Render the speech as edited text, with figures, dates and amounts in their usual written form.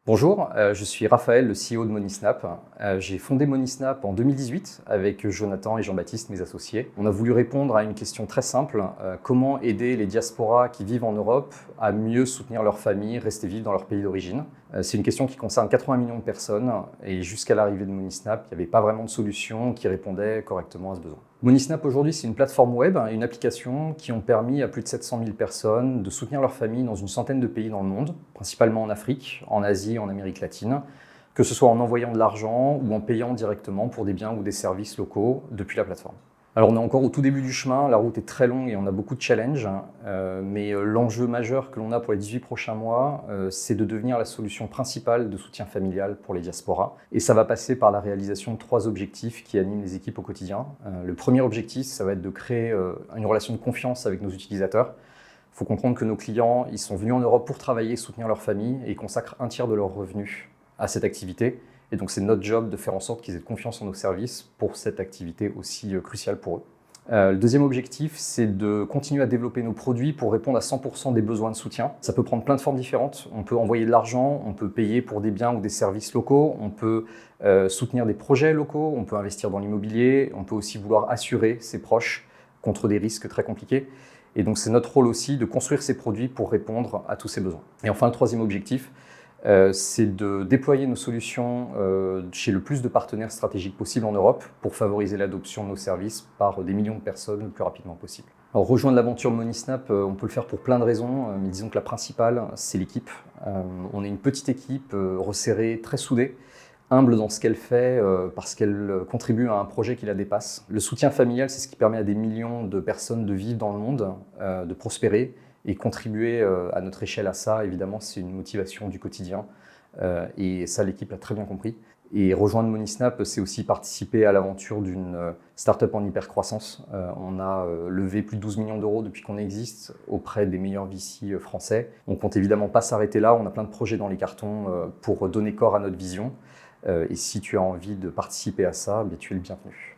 Bonjour, je suis Raphaël, le CEO de Monisnap. J'ai fondé Monisnap en 2018 avec Jonathan et Jean-Baptiste, mes associés. On a voulu répondre à une question très simple, comment aider les diasporas qui vivent en Europe à mieux soutenir leur famille, rester vivre dans leur pays d'origine. C'est une question qui concerne 80 millions de personnes et jusqu'à l'arrivée de Monisnap, il n'y avait pas vraiment de solution qui répondait correctement à ce besoin. Monisnap aujourd'hui, c'est une plateforme web et une application qui ont permis à plus de 700 000 personnes de soutenir leur famille dans une centaine de pays dans le monde, principalement en Afrique, en Asie, en Amérique latine, que ce soit en envoyant de l'argent ou en payant directement pour des biens ou des services locaux depuis la plateforme. Alors on est encore au tout début du chemin, la route est très longue et on a beaucoup de challenges, mais l'enjeu majeur que l'on a pour les 18 prochains mois, c'est de devenir la solution principale de soutien familial pour les diasporas. Et ça va passer par la réalisation de 3 objectifs qui animent les équipes au quotidien. Le premier objectif, ça va être de créer une relation de confiance avec nos utilisateurs. Il faut comprendre que nos clients, ils sont venus en Europe pour travailler et soutenir leur famille et ils consacrent un tiers de leurs revenus à cette activité. Et donc c'est notre job de faire en sorte qu'ils aient confiance en nos services pour cette activité aussi cruciale pour eux. Le deuxième objectif, c'est de continuer à développer nos produits pour répondre à 100% des besoins de soutien. Ça peut prendre plein de formes différentes. On peut envoyer de l'argent, on peut payer pour des biens ou des services locaux, on peut soutenir des projets locaux, on peut investir dans l'immobilier, on peut aussi vouloir assurer ses proches contre des risques très compliqués. Et donc c'est notre rôle aussi de construire ces produits pour répondre à tous ces besoins. Et enfin, le troisième objectif, c'est de déployer nos solutions chez le plus de partenaires stratégiques possible en Europe pour favoriser l'adoption de nos services par des millions de personnes le plus rapidement possible. Alors, rejoindre l'aventure Monisnap, on peut le faire pour plein de raisons, mais disons que la principale, c'est l'équipe. On est une petite équipe resserrée, très soudée, humble dans ce qu'elle fait parce qu'elle contribue à un projet qui la dépasse. Le soutien familial, c'est ce qui permet à des millions de personnes de vivre dans le monde, de prospérer. Et contribuer à notre échelle à ça, évidemment, c'est une motivation du quotidien. Et ça, l'équipe l'a très bien compris. Et rejoindre Monisnap, c'est aussi participer à l'aventure d'une start-up en hypercroissance. On a levé plus de 12 millions d'euros depuis qu'on existe auprès des meilleurs VC français. On ne compte évidemment pas s'arrêter là. On a plein de projets dans les cartons pour donner corps à notre vision. Et si tu as envie de participer à ça, tu es le bienvenu.